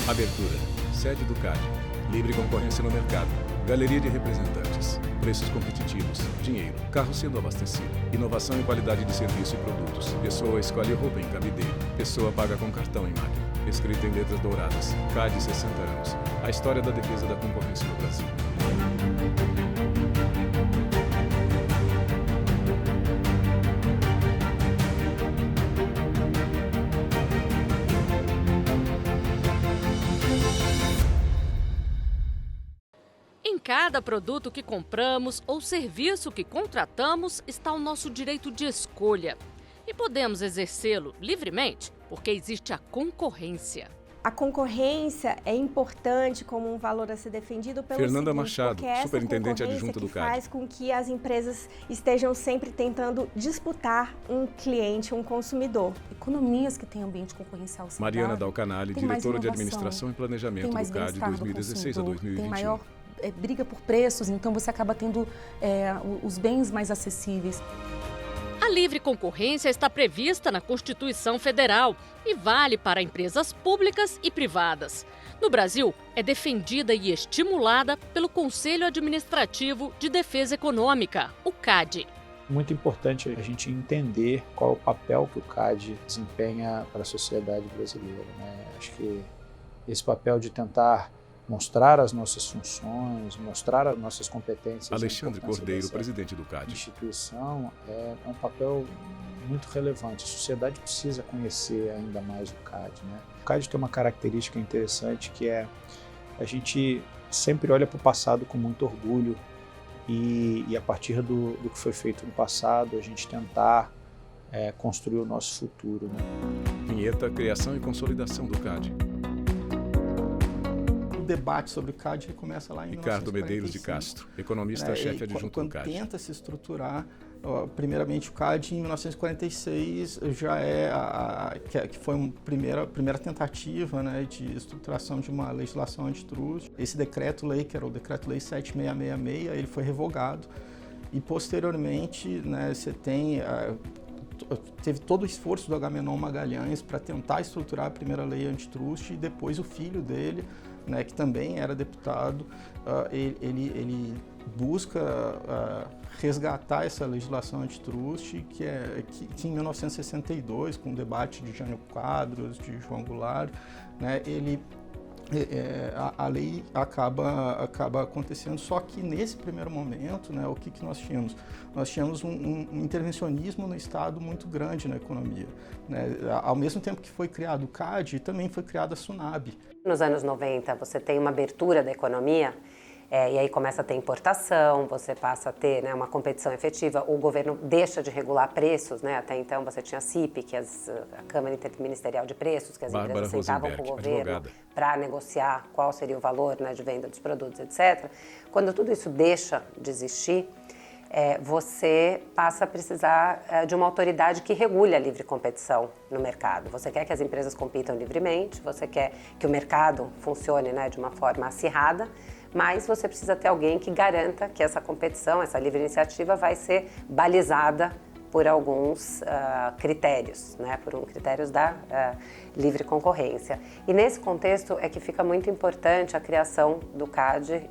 Abertura. Sede do CAD. Livre concorrência no mercado. Galeria de representantes. Preços competitivos. Dinheiro. Carro sendo abastecido. Inovação em qualidade de serviço e produtos. Pessoa escolhe roupa em cabideiro. Pessoa paga com cartão em máquina. Escrito em letras douradas. CAD 60 anos. A história da defesa da concorrência no Brasil. Em cada produto que compramos ou serviço que contratamos está o nosso direito de escolha. E podemos exercê-lo livremente, porque existe a concorrência. A concorrência é importante como um valor a ser defendido pelo Fernanda seguinte, Machado, porque é essa superintendente adjunta do que CAD. faz com que as empresas estejam sempre tentando disputar um cliente, um consumidor. Economias que têm ambiente concorrencial saudável. Mariana Dalcanale, tem mais diretora de inovação, administração e planejamento tem mais do CAD bem-estar do 2016 a consumidor, 2021. tem maior briga por preços, então você acaba tendo os bens mais acessíveis. A livre concorrência está prevista na Constituição Federal e vale para empresas públicas e privadas. No Brasil, é defendida e estimulada pelo Conselho Administrativo de Defesa Econômica, o CAD. Muito importante a gente entender qual é o papel que o CAD desempenha para a sociedade brasileira, né? Acho que esse papel de tentar mostrar as nossas funções, mostrar as nossas competências. Alexandre Cordeiro, presidente do CAD. A instituição é um papel muito relevante. A sociedade precisa conhecer ainda mais o CAD, né? O CAD tem uma característica interessante que é a gente sempre olha para o passado com muito orgulho e a partir do que foi feito no passado, a gente tentar construir o nosso futuro, né? Vinheta, criação e consolidação do CAD. O debate sobre o CAD começa lá em Ricardo 1945, Medeiros de Castro, economista-chefe adjunto do CAD. Quando tenta se estruturar, primeiramente o CAD em 1946 já que foi uma primeira tentativa, né, de estruturação de uma legislação antitruste. Esse decreto-lei, que era o decreto-lei 7666, ele foi revogado e posteriormente, né, você teve todo o esforço do Agamenon Magalhães para tentar estruturar a primeira lei antitruste e depois o filho dele, né, que também era deputado, ele busca resgatar essa legislação antitruste que em 1962, com o debate de Jânio Quadros, de João Goulart, né, a lei acaba acontecendo, só que nesse primeiro momento, né, o que nós tínhamos? Nós tínhamos um intervencionismo no Estado muito grande na economia, né? Ao mesmo tempo que foi criado o CAD, também foi criada a SUNAB. Nos anos 90, você tem uma abertura da economia, e aí começa a ter importação, você passa a ter, né, uma competição efetiva, o governo deixa de regular preços, né? Até então você tinha a CIP, que a Câmara Interministerial de Preços, que as empresas sentavam com o governo para negociar qual seria o valor, né, de venda dos produtos, etc. Quando tudo isso deixa de existir, você passa a precisar de uma autoridade que regule a livre competição no mercado. Você quer que as empresas compitam livremente, você quer que o mercado funcione, né, de uma forma acirrada, mas você precisa ter alguém que garanta que essa competição, essa livre iniciativa vai ser balizada por alguns critérios, né, critérios da livre concorrência. E nesse contexto é que fica muito importante a criação do CAD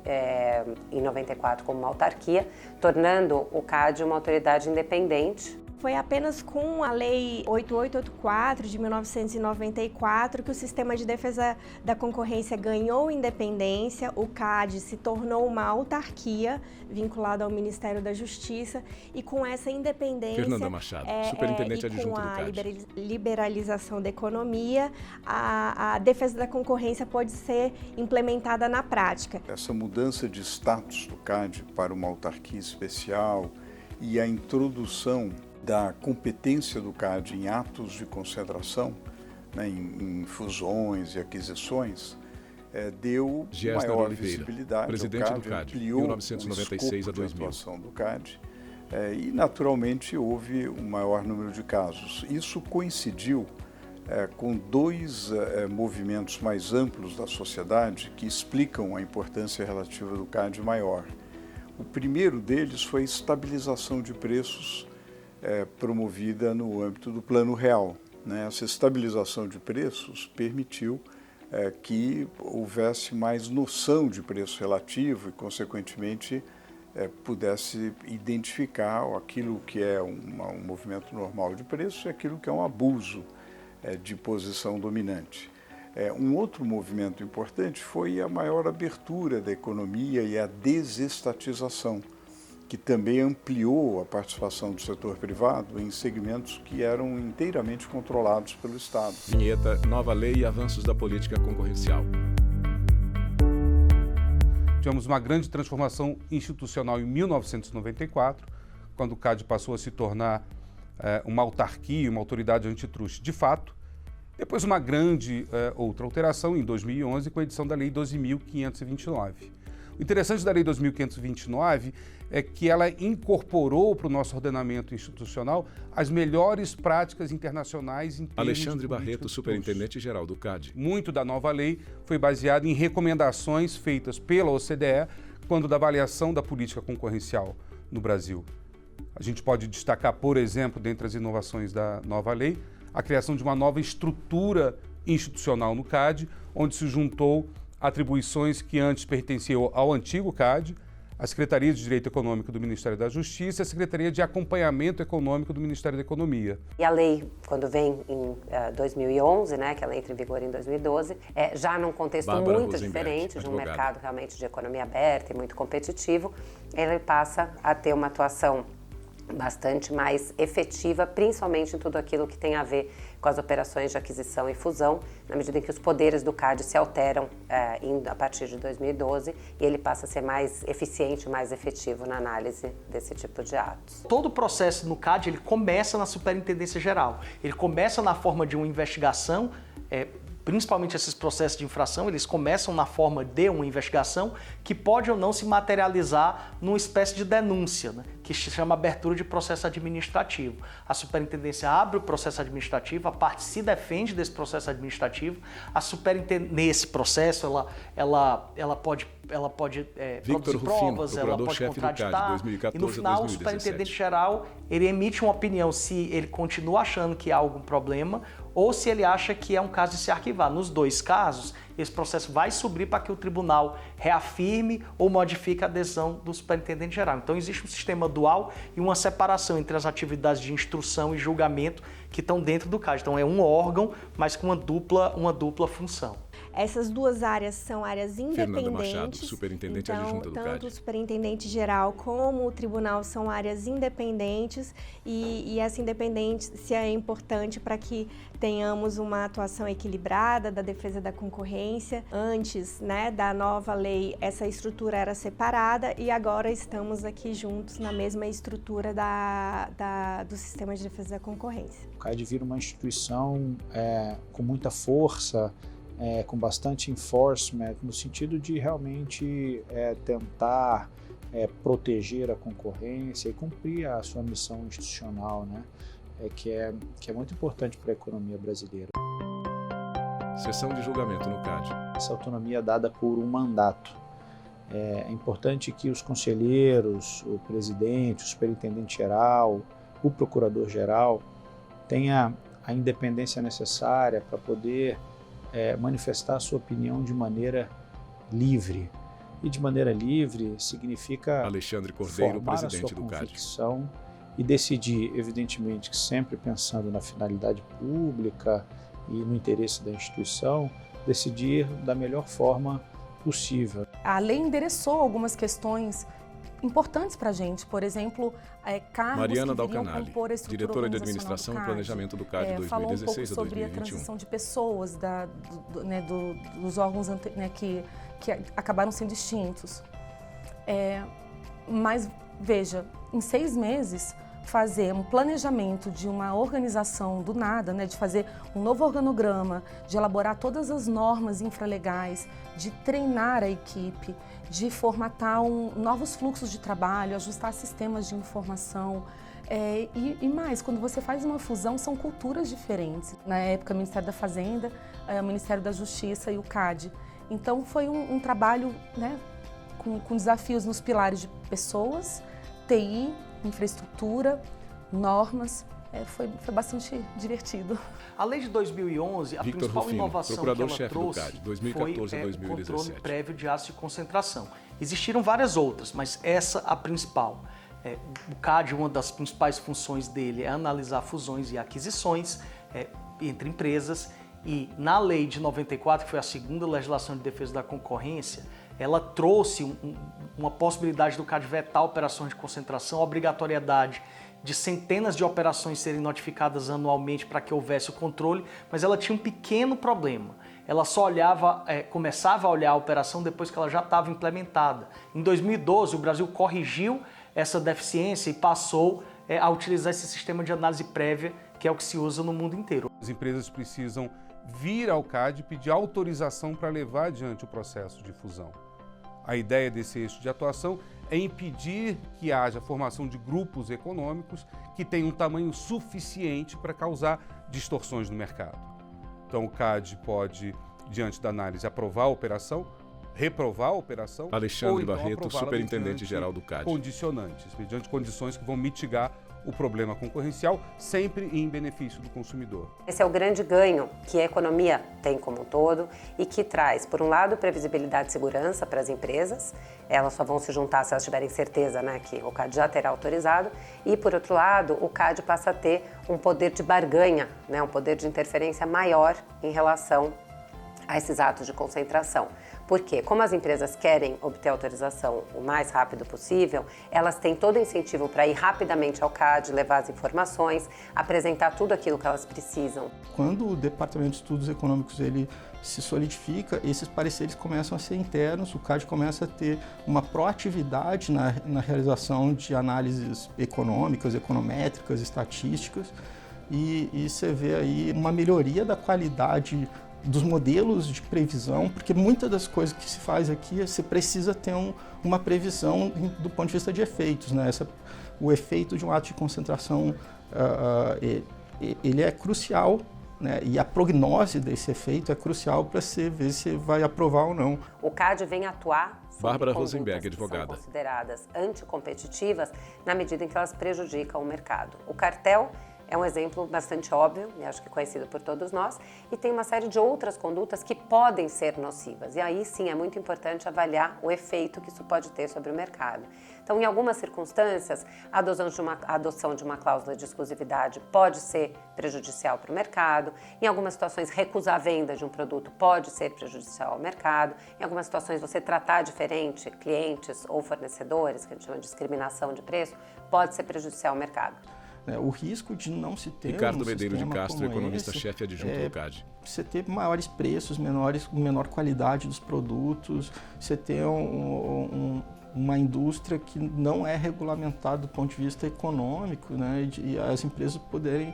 em 94 como uma autarquia, tornando o CAD uma autoridade independente. Foi apenas com a Lei 8884 de 1994 que o Sistema de Defesa da Concorrência ganhou independência, o CAD se tornou uma autarquia vinculada ao Ministério da Justiça e com essa independência, Fernanda Machado, superintendente adjunto do CAD. Com a liberalização da economia, a defesa da concorrência pode ser implementada na prática. Essa mudança de status do CAD para uma autarquia especial e a introdução da competência do CAD em atos de concentração, né, em fusões e aquisições, deu maior visibilidade presidente ao do CAD, ampliou 1996 o a 2000. de atuação do CAD e, naturalmente, houve um maior número de casos. Isso coincidiu com dois movimentos mais amplos da sociedade que explicam a importância relativa do CAD maior. O primeiro deles foi a estabilização de preços promovida no âmbito do Plano Real, né? Essa estabilização de preços permitiu que houvesse mais noção de preço relativo e, consequentemente, pudesse identificar aquilo que é um movimento normal de preço e aquilo que é um abuso de posição dominante. Um outro movimento importante foi a maior abertura da economia e a desestatização, que também ampliou a participação do setor privado em segmentos que eram inteiramente controlados pelo Estado. Vinheta, nova lei e avanços da política concorrencial. Tivemos uma grande transformação institucional em 1994, quando o CAD passou a se tornar uma autarquia, uma autoridade antitruste de fato. Depois uma grande outra alteração em 2011 com a edição da Lei 12.529. O interessante da Lei 12.529 é que ela incorporou para o nosso ordenamento institucional as melhores práticas internacionais em termos Alexandre de Barreto, superintendente-geral do CAD. Muito da nova lei foi baseado em recomendações feitas pela OCDE quando da avaliação da política concorrencial no Brasil. A gente pode destacar, por exemplo, dentre as inovações da nova lei, a criação de uma nova estrutura institucional no CAD, onde se juntou atribuições que antes pertenciam ao antigo CAD, a Secretaria de Direito Econômico do Ministério da Justiça e a Secretaria de Acompanhamento Econômico do Ministério da Economia. E a lei, quando vem em 2011, né, que ela entra em vigor em 2012, já num contexto Bárbara muito Rosenberg, diferente, de um advogada. mercado realmente de economia aberta e muito competitivo, ele passa a ter uma atuação bastante mais efetiva, principalmente em tudo aquilo que tem a ver com as operações de aquisição e fusão, na medida em que os poderes do CAD se alteram a partir de 2012 e ele passa a ser mais eficiente, mais efetivo na análise desse tipo de atos. Todo o processo no CAD ele começa na Superintendência Geral, ele começa na forma de uma investigação, principalmente esses processos de infração, eles começam na forma de uma investigação que pode ou não se materializar numa espécie de denúncia, né, que se chama abertura de processo administrativo. A superintendência abre o processo administrativo, a parte se defende desse processo administrativo, a superintendência, nesse processo, ela pode produzir provas, ela pode contraditar, e no final o superintendente-geral ele emite uma opinião se ele continua achando que há algum problema ou se ele acha que é um caso de se arquivar. Nos dois casos, esse processo vai subir para que o tribunal reafirme ou modifique a decisão do superintendente-geral. Então existe um sistema dual e uma separação entre as atividades de instrução e julgamento que estão dentro do CAD. Então é um órgão, mas com uma dupla função. Essas duas áreas são áreas independentes. Fernanda Machado, superintendente adjunta do CAD. Tanto o superintendente-geral como o tribunal são áreas independentes e essa independência é importante para que tenhamos uma atuação equilibrada da defesa da concorrência. Antes, né, da nova lei, essa estrutura era separada e agora estamos aqui juntos na mesma estrutura do sistema de defesa da concorrência. O CAD vira uma instituição com muita força, com bastante enforcement, no sentido de realmente tentar proteger a concorrência e cumprir a sua missão institucional, né? Que é muito importante para a economia brasileira. Sessão de julgamento no CAD. Essa autonomia é dada por um mandato. É importante que os conselheiros, o presidente, o superintendente-geral, o procurador-geral tenha a independência necessária para poder manifestar a sua opinião de maneira livre. E de maneira livre significa Alexandre Cordeiro, formar presidente a sua do CAD. convicção e decidir, evidentemente, que sempre pensando na finalidade pública e no interesse da instituição, decidir da melhor forma possível. A lei endereçou algumas questões importantes para a gente, por exemplo, cargos Mariana que viriam Dalcanali, compor a estrutura diretora de organizacional administração do e CAD. planejamento do CAD 2016 Falou um pouco a sobre 2021. a transição de pessoas dos órgãos que acabaram sendo extintos. Mas, veja, em 6 meses, fazer um planejamento de uma organização do nada, de fazer um novo organograma, de elaborar todas as normas infralegais, de treinar a equipe, de formatar novos fluxos de trabalho, ajustar sistemas de informação. E mais, quando você faz uma fusão, são culturas diferentes. Na época, o Ministério da Fazenda, o Ministério da Justiça e o CAD. Então, foi um trabalho com desafios nos pilares de pessoas, TI, infraestrutura, normas foi bastante divertido. A lei de 2011, a Victor principal Rufino, inovação que procurador-chefe ela do trouxe CAD, 2014 a foi 2017. o controle prévio de aço de concentração. Existiram várias outras, mas essa a principal. O CAD, uma das principais funções dele é analisar fusões e aquisições entre empresas, e na lei de 94, que foi a segunda legislação de defesa da concorrência, ela trouxe uma possibilidade do CAD vetar operações de concentração, a obrigatoriedade de centenas de operações serem notificadas anualmente para que houvesse o controle, mas ela tinha um pequeno problema. Ela só olhava, começava a olhar a operação depois que ela já estava implementada. Em 2012, o Brasil corrigiu essa deficiência e passou a utilizar esse sistema de análise prévia, que é o que se usa no mundo inteiro. As empresas precisam vir ao CAD e pedir autorização para levar adiante o processo de fusão. A ideia desse eixo de atuação é impedir que haja formação de grupos econômicos que tenham um tamanho suficiente para causar distorções no mercado. Então o CAD pode, diante da análise, aprovar a operação, reprovar a operação, Alexandre ou então Barreto, superintendente-geral do CAD. Condicionantes, mediante condições que vão mitigar o problema concorrencial, sempre em benefício do consumidor. Esse é o grande ganho que a economia tem como um todo e que traz, por um lado, previsibilidade e segurança para as empresas. Elas só vão se juntar se elas tiverem certeza, né, que o CAD já terá autorizado. E, por outro lado, o CAD passa a ter um poder de barganha, né, um poder de interferência maior em relação a esses atos de concentração. Porque, como as empresas querem obter autorização o mais rápido possível, elas têm todo o incentivo para ir rapidamente ao CAD, levar as informações, apresentar tudo aquilo que elas precisam. Quando o Departamento de Estudos Econômicos ele se solidifica, esses pareceres começam a ser internos, o CAD começa a ter uma proatividade na realização de análises econômicas, econométricas, estatísticas, e você vê aí uma melhoria da qualidade dos modelos de previsão, porque muitas das coisas que se faz aqui, você precisa ter uma previsão do ponto de vista de efeitos, né? O efeito de um ato de concentração, ele é crucial, né? E a prognose desse efeito é crucial para você ver se vai aprovar ou não. O CAD vem atuar sobre Bárbara condutas Rosenberg, que advogada. são consideradas anticompetitivas na medida em que elas prejudicam o mercado. O cartel é um exemplo bastante óbvio, e acho que conhecido por todos nós, e tem uma série de outras condutas que podem ser nocivas. E aí sim é muito importante avaliar o efeito que isso pode ter sobre o mercado. Então, em algumas circunstâncias, a adoção de uma cláusula de exclusividade pode ser prejudicial para o mercado. Em algumas situações, recusar a venda de um produto pode ser prejudicial ao mercado. Em algumas situações, você tratar diferente clientes ou fornecedores, que a gente chama de discriminação de preço, pode ser prejudicial ao mercado. O risco de não se ter Ricardo um Medeiros de sistema Castro, como economista-chefe adjunto do CAD. Você ter maiores preços, menor qualidade dos produtos, você ter uma indústria que não é regulamentada do ponto de vista econômico, né? E as empresas poderem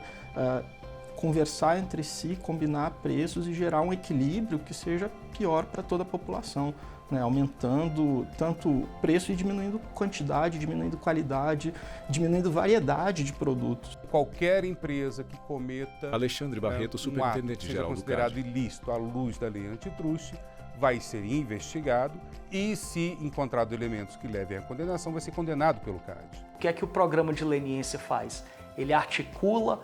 conversar entre si, combinar preços e gerar um equilíbrio que seja pior para toda a população. Né, aumentando tanto o preço e diminuindo quantidade, diminuindo qualidade, diminuindo variedade de produtos. Qualquer empresa que cometa Alexandre Barreto, superintendente-geral do CAD, considerado ilícito à luz da lei antitruste, vai ser investigado e, se encontrado elementos que levem à condenação, vai ser condenado pelo CAD. O que é que o programa de leniência faz? Ele articula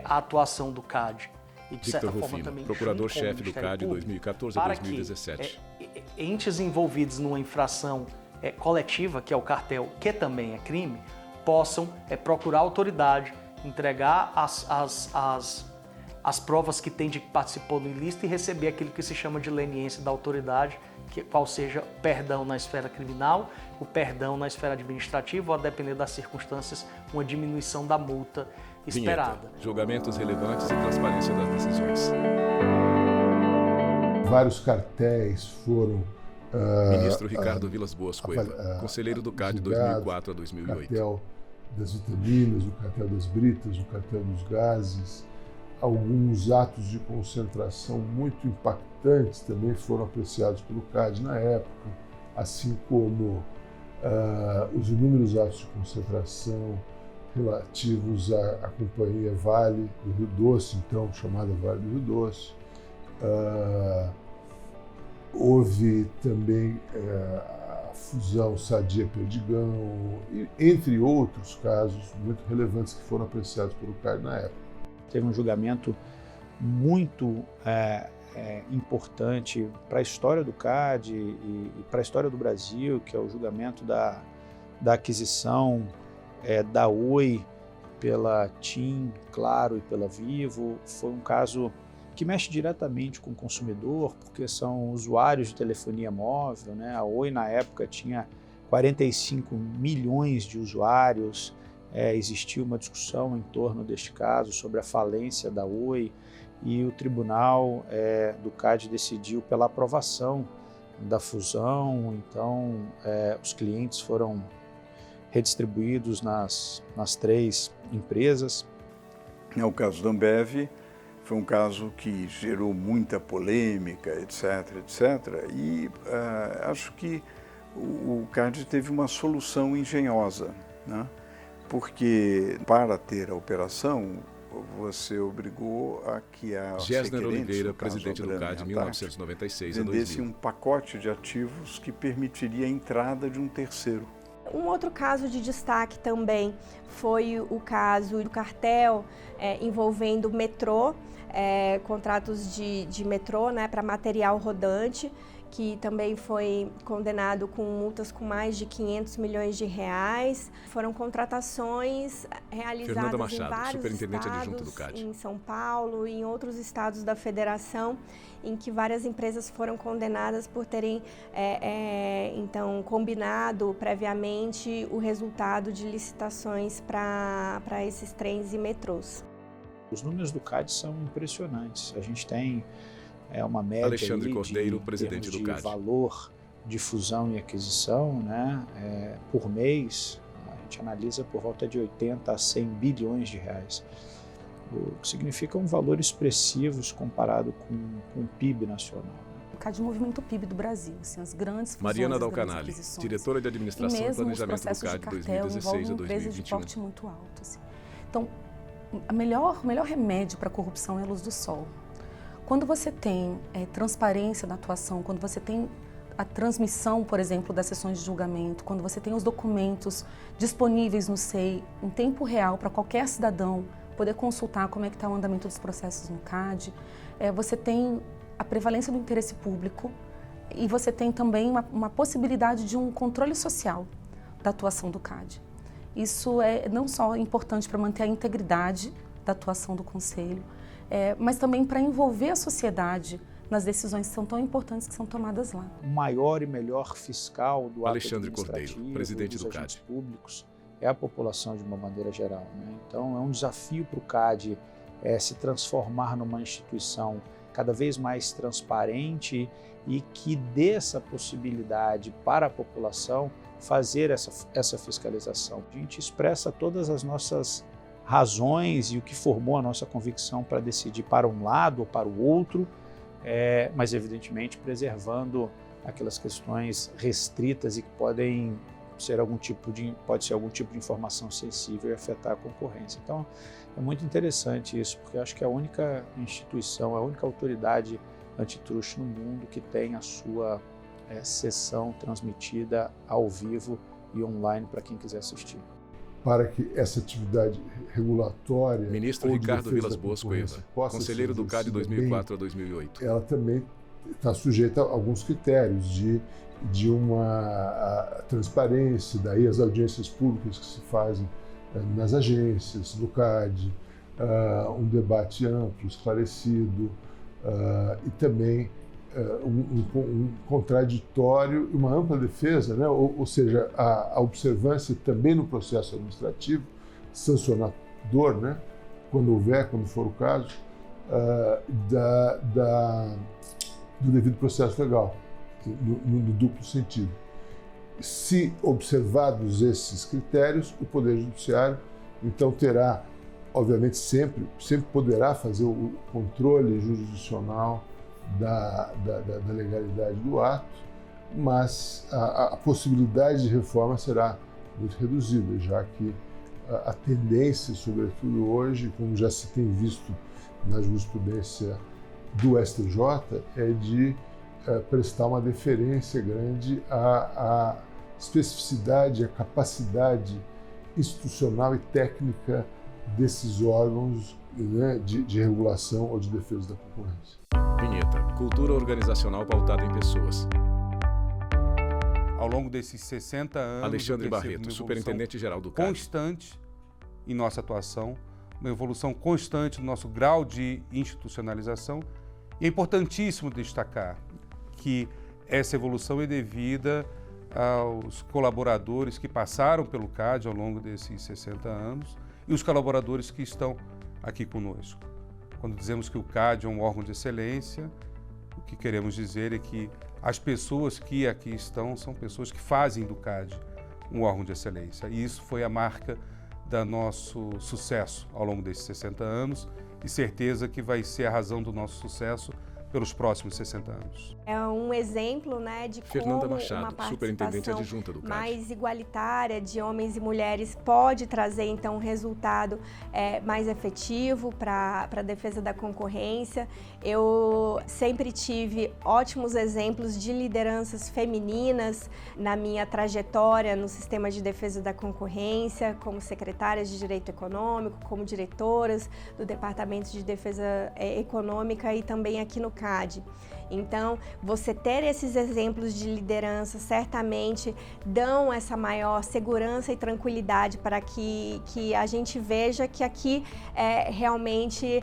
a atuação do CAD. E, de certa Victor forma, Rufino, também procurador-chefe do CAD 2014 a 2017. Entes envolvidos numa infração coletiva, que é o cartel, que também é crime, possam procurar a autoridade, entregar as provas que tem de que participou do ilícito e receber aquilo que se chama de leniência da autoridade, qual seja perdão na esfera criminal, o perdão na esfera administrativa ou, a depender das circunstâncias, uma diminuição da multa esperada. Vinheta, julgamentos relevantes e transparência das decisões. Vários cartéis foram... Ministro Ricardo Vilas Boas Cueva, conselheiro do CAD 2004 a 2008. O cartel das vitaminas, o cartel das britas, o cartel dos gases. Alguns atos de concentração muito impactantes também foram apreciados pelo CAD na época, assim como os inúmeros atos de concentração relativos à companhia Vale do Rio Doce, então chamada Vale do Rio Doce. Houve também a fusão Sadia-Perdigão, entre outros casos muito relevantes que foram apreciados pelo CAD na época. Teve um julgamento muito importante para a história do CAD e para a história do Brasil, que é o julgamento da aquisição da Oi pela TIM, Claro e pela Vivo. Foi um caso que mexe diretamente com o consumidor, porque são usuários de telefonia móvel, né? A Oi, na época, tinha 45 milhões de usuários. Existiu uma discussão em torno deste caso sobre a falência da Oi e o tribunal do CAD decidiu pela aprovação da fusão. Então, os clientes foram redistribuídos nas 3 empresas. O caso da Ambev foi um caso que gerou muita polêmica, etc. E acho que o CAD teve uma solução engenhosa, né? Porque para ter a operação, você obrigou a que a Gessner Oliveira, presidente do CAD, 1996 a 2000. Vendesse um pacote de ativos que permitiria a entrada de um terceiro. Um outro caso de destaque também foi o caso do cartel envolvendo o metrô, contratos de metrô, né, para material rodante, que também foi condenado com multas com mais de 500 milhões de reais. Foram contratações realizadas Machado, em vários superintendente estados, adjunto do CAD. em São Paulo e em outros estados da federação, em que várias empresas foram condenadas por terem então combinado previamente o resultado de licitações para esses trens e metrôs. Os números do CAD são impressionantes. A gente tem uma média Alexandre aí Cordeiro, presidente do CAD. De valor de fusão e aquisição, né, por mês. A gente analisa por volta de 80 a 100 bilhões de reais, o que significa um valor expressivo comparado com o PIB nacional. O CAD movimenta o PIB do Brasil, assim, as grandes fusões, Mariana as grandes Dalcanali, aquisições. diretora de Administração e Planejamento do CAD, 2016 a 2021. De porte muito alto, assim. Então, o melhor remédio para a corrupção é a luz do sol. Quando você tem transparência na atuação, quando você tem a transmissão, por exemplo, das sessões de julgamento, quando você tem os documentos disponíveis no SEI em tempo real para qualquer cidadão poder consultar como é que está o andamento dos processos no CAD, você tem a prevalência do interesse público e você tem também uma possibilidade de um controle social da atuação do CAD. Isso é não só importante para manter a integridade da atuação do Conselho, mas também para envolver a sociedade nas decisões que são tão importantes que são tomadas lá. O maior e melhor fiscal do ato Alexandre Cordeiro, presidente dos do agentes CAD. públicos é a população de uma maneira geral, né? Então é um desafio para o CAD se transformar numa instituição cada vez mais transparente e que dê essa possibilidade para a população fazer essa fiscalização. A gente expressa todas as nossas razões e o que formou a nossa convicção para decidir para um lado ou para o outro, mas evidentemente preservando aquelas questões restritas e que podem ser algum tipo de informação sensível e afetar a concorrência. Então é muito interessante isso, porque eu acho que é a única instituição, a única autoridade antitruste no mundo que tem a sua sessão transmitida ao vivo e online para quem quiser assistir. Para que essa atividade regulatória... Ministro Ricardo Vilas Boas Cueva, conselheiro do CAD de 2004 a 2008. Ela também está sujeita a alguns critérios de uma transparência, daí as audiências públicas que se fazem nas agências, no CAD, um debate amplo, esclarecido, e também um contraditório e uma ampla defesa, né? Ou seja, a observância também no processo administrativo, sancionador, né? Quando for o caso, do devido processo legal, no duplo sentido. Se observados esses critérios, o Poder Judiciário, então, terá, obviamente, sempre poderá fazer o controle jurisdicional da legalidade do ato, mas a possibilidade de reforma será muito reduzida, já que a tendência, sobretudo hoje, como já se tem visto na jurisprudência do STJ, é de prestar uma deferência grande à especificidade, à capacidade institucional e técnica desses órgãos, né, de regulação ou de defesa da concorrência. Vinheta. Cultura organizacional pautada em pessoas. Ao longo desses 60 anos... Alexandre Barreto, superintendente-geral do CAD. Constante em nossa atuação, uma evolução constante no nosso grau de institucionalização. E é importantíssimo destacar que essa evolução é devida aos colaboradores que passaram pelo CAD ao longo desses 60 anos e os colaboradores que estão aqui conosco. Quando dizemos que o CAD é um órgão de excelência, o que queremos dizer é que as pessoas que aqui estão são pessoas que fazem do CAD um órgão de excelência. E isso foi a marca do nosso sucesso ao longo desses 60 anos e certeza que vai ser a razão do nosso sucesso pelos próximos 60 anos. É um exemplo, né, de Fernanda como Machado, uma superintendente participação adjunta do CAD. mais igualitária de homens e mulheres pode trazer, então, um resultado mais efetivo para a defesa da concorrência. Eu sempre tive ótimos exemplos de lideranças femininas na minha trajetória no sistema de defesa da concorrência, como secretárias de Direito Econômico, como diretoras do Departamento de Defesa Econômica e também aqui no CAD. Então, você ter esses exemplos de liderança certamente dão essa maior segurança e tranquilidade para que a gente veja que aqui realmente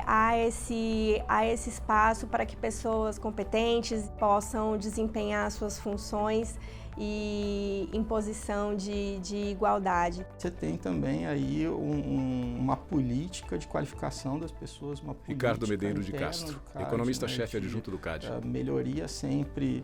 há esse espaço para que pessoas competentes possam desempenhar suas funções e em posição de igualdade. Você tem também aí uma política de qualificação das pessoas, uma política Ricardo Medeiros de Castro, CAD, economista-chefe adjunto do CAD. A melhoria sempre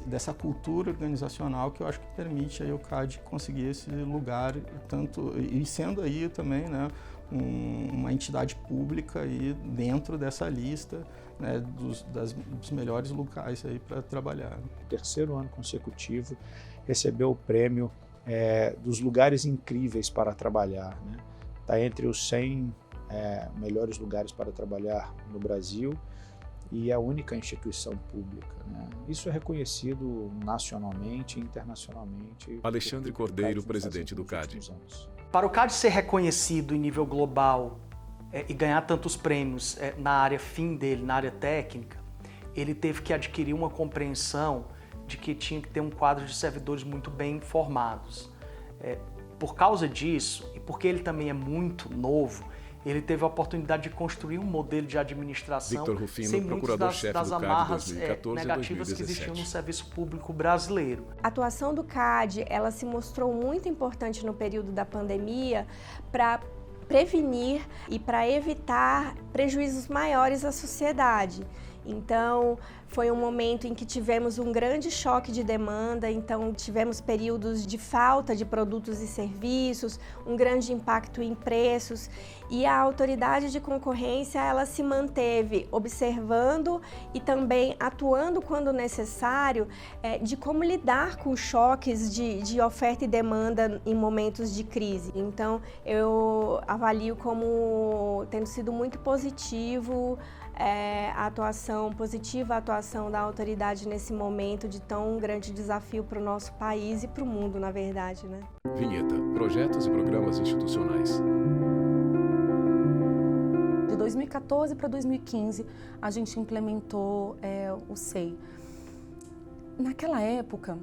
dessa cultura organizacional que eu acho que permite aí o CAD conseguir esse lugar, tanto e sendo aí também, né, uma entidade pública aí dentro dessa lista, né, dos melhores locais aí para trabalhar. Terceiro ano consecutivo recebeu o prêmio dos lugares incríveis para trabalhar, né? Está entre os 100 melhores lugares para trabalhar no Brasil e é a única instituição pública, né? Isso é reconhecido nacionalmente e internacionalmente. Alexandre Cordeiro, presidente do CAD. Para o CAD ser reconhecido em nível global e ganhar tantos prêmios na área fim dele, na área técnica, ele teve que adquirir uma compreensão de que tinha que ter um quadro de servidores muito bem formados. Por causa disso, e porque ele também é muito novo, ele teve a oportunidade de construir um modelo de administração Victor Rufino, sem muitas das amarras negativas que existiam no serviço público brasileiro. A atuação do CAD, ela se mostrou muito importante no período da pandemia para prevenir e para evitar prejuízos maiores à sociedade. Então, foi um momento em que tivemos um grande choque de demanda, então tivemos períodos de falta de produtos e serviços, um grande impacto em preços e a autoridade de concorrência ela se manteve observando e também atuando quando necessário de como lidar com choques de oferta e demanda em momentos de crise. Então, eu avalio como tendo sido muito positivo a atuação positiva, a atuação da autoridade nesse momento de tão grande desafio para o nosso país e para o mundo, na verdade, né? Vinheta. Projetos e programas institucionais. De 2014 para 2015, a gente implementou o SEI. Naquela época,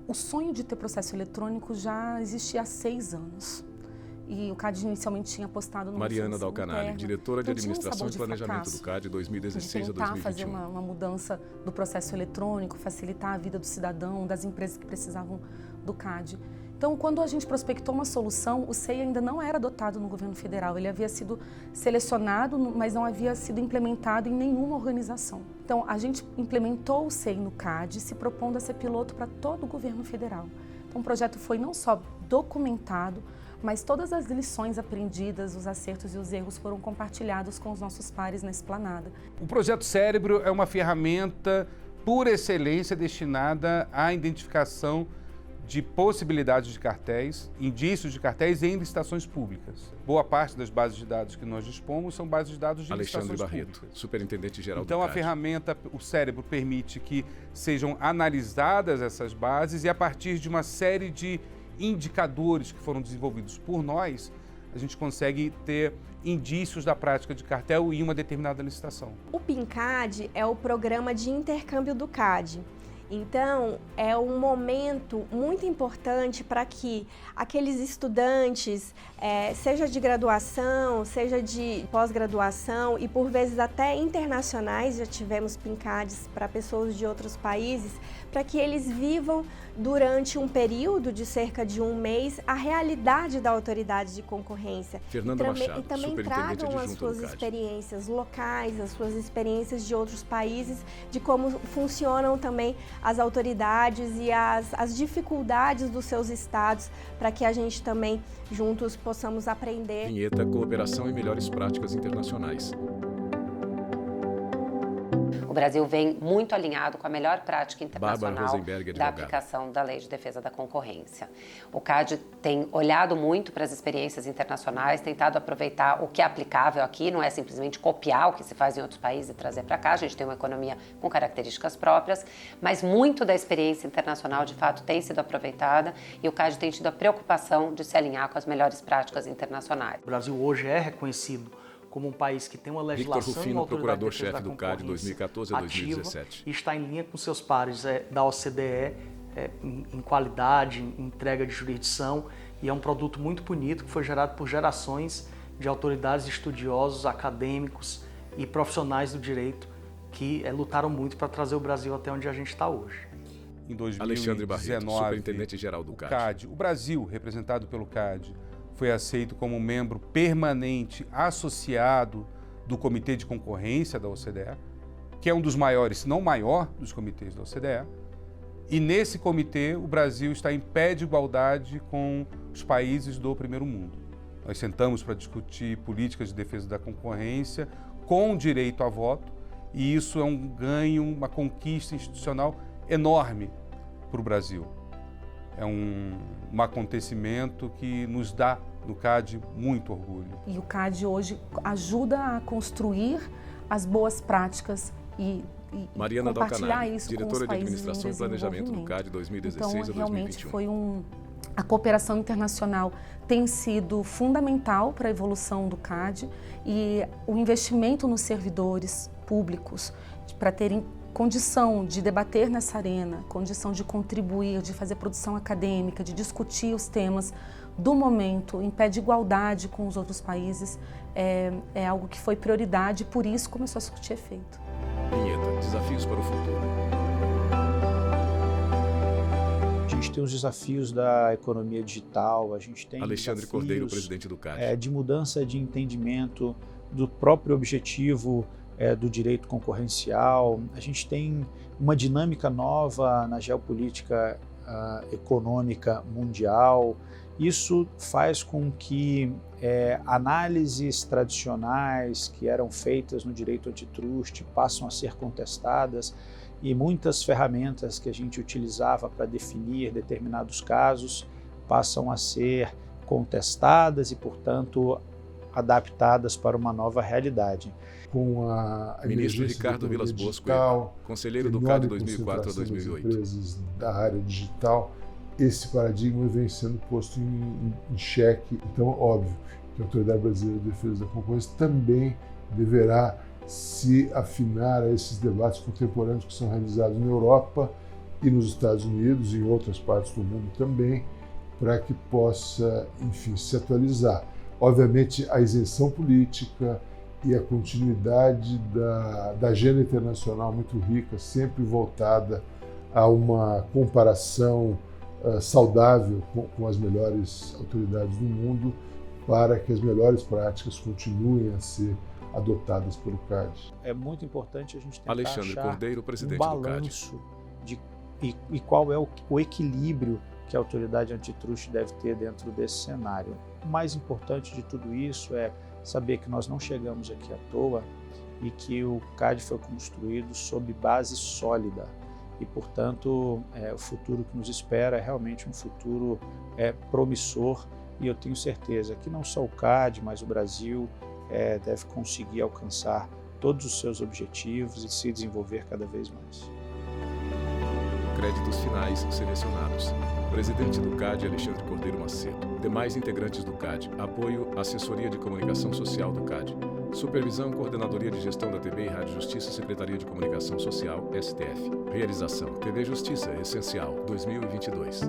o sonho de ter processo eletrônico já existia há 6 anos. E o CAD inicialmente tinha apostado no Mariana Dalcanali, diretora de Administração e Planejamento do CAD, 2016 a 2021. Fazer uma mudança do processo eletrônico, facilitar a vida do cidadão, das empresas que precisavam do CAD. Então, quando a gente prospectou uma solução, o SEI ainda não era adotado no governo federal. Ele havia sido selecionado, mas não havia sido implementado em nenhuma organização. Então, a gente implementou o SEI no CAD, se propondo a ser piloto para todo o governo federal. Então, o projeto foi não só documentado, mas todas as lições aprendidas, os acertos e os erros foram compartilhados com os nossos pares na esplanada. O Projeto Cérebro é uma ferramenta por excelência destinada à identificação de possibilidades de cartéis, indícios de cartéis em licitações públicas. Boa parte das bases de dados que nós dispomos são bases de dados de Alexandre licitações Barreto, públicas. superintendente-geral do Então, a CAD. ferramenta, o cérebro, permite que sejam analisadas essas bases e, a partir de uma série de indicadores que foram desenvolvidos por nós, a gente consegue ter indícios da prática de cartel em uma determinada licitação. O PINCAD é o programa de intercâmbio do CAD. Então, é um momento muito importante para que aqueles estudantes, seja de graduação, seja de pós-graduação e por vezes até internacionais, já tivemos PINCADs para pessoas de outros países, para que eles vivam durante um período de cerca de um mês a realidade da autoridade de concorrência. Fernanda Machado, E também superintendente tragam as adjunta suas do CAD. experiências locais, as suas experiências de outros países, de como funcionam também as autoridades e as dificuldades dos seus estados, para que a gente também juntos possamos aprender. Vinheta, cooperação e melhores práticas internacionais. O Brasil vem muito alinhado com a melhor prática internacional Rosenberg, da advogada. aplicação da Lei de Defesa da Concorrência. O CAD tem olhado muito para as experiências internacionais, tentado aproveitar o que é aplicável aqui, não é simplesmente copiar o que se faz em outros países e trazer para cá. A gente tem uma economia com características próprias, mas muito da experiência internacional, de fato, tem sido aproveitada e o CAD tem tido a preocupação de se alinhar com as melhores práticas internacionais. O Brasil hoje é reconhecido como um país que tem uma legislação Victor Rufino, e uma autoridade de defesa procurador-chefe da do CAD, concorrência 2014 a ativa 2017. E está em linha com seus pares da OCDE em qualidade, em entrega de jurisdição, e é um produto muito bonito que foi gerado por gerações de autoridades, estudiosos, acadêmicos e profissionais do direito que lutaram muito para trazer o Brasil até onde a gente está hoje. Em 2019, Alexandre Barreto, superintendente-geral do CAD. O Brasil, representado pelo CAD, foi aceito como membro permanente associado do Comitê de Concorrência da OCDE, que é um dos maiores, se não o maior, dos comitês da OCDE. E nesse comitê, o Brasil está em pé de igualdade com os países do primeiro mundo. Nós sentamos para discutir políticas de defesa da concorrência com direito a voto, e isso é um ganho, uma conquista institucional enorme para o Brasil. É um acontecimento que nos dá, no CAD, muito orgulho. E o CAD hoje ajuda a construir as boas práticas e Mariana compartilhar Dalcanari, isso diretora com os de países Administração em e Planejamento do CAD 2016 então, a 2021. realmente foi a cooperação internacional tem sido fundamental para a evolução do CAD e o investimento nos servidores públicos para terem condição de debater nessa arena, condição de contribuir, de fazer produção acadêmica, de discutir os temas do momento em pé de igualdade com os outros países, é algo que foi prioridade e por isso começou a surtir efeito. Vinheta, desafios para o futuro. A gente tem os desafios da economia digital, a gente tem Alexandre desafios, Cordeiro, presidente do CAD. de mudança de entendimento do próprio objetivo do direito concorrencial. A gente tem uma dinâmica nova na geopolítica econômica mundial. Isso faz com que análises tradicionais que eram feitas no direito antitrust passam a ser contestadas e muitas ferramentas que a gente utilizava para definir determinados casos passam a ser contestadas e, portanto, adaptadas para uma nova realidade. Com a Ministro Ricardo Vilas Boas Coelho, conselheiro do CAD 2004 a 2008. Empresas da área digital, esse paradigma vem sendo posto em xeque. Então, óbvio que a Autoridade Brasileira de Defesa da Concorrência também deverá se afinar a esses debates contemporâneos que são realizados na Europa e nos Estados Unidos e em outras partes do mundo também, para que possa, enfim, se atualizar. Obviamente, a isenção política e a continuidade da agenda internacional muito rica, sempre voltada a uma comparação saudável com as melhores autoridades do mundo, para que as melhores práticas continuem a ser adotadas pelo CAD. É muito importante a gente tentar Alexandre achar Cordeiro, presidente um balanço e qual é o equilíbrio que a autoridade antitrust deve ter dentro desse cenário. O mais importante de tudo isso é saber que nós não chegamos aqui à toa e que o CAD foi construído sob base sólida. e, portanto, o futuro que nos espera é realmente um futuro promissor, e eu tenho certeza que não só o CAD, mas o Brasil deve conseguir alcançar todos os seus objetivos e se desenvolver cada vez mais. Créditos finais selecionados. Presidente do CAD, Alexandre Cordeiro Macedo. Demais integrantes do CAD. Apoio, Assessoria de Comunicação Social do CAD. Supervisão, Coordenadoria de Gestão da TV e Rádio Justiça, Secretaria de Comunicação Social, STF. Realização, TV Justiça Essencial, 2022.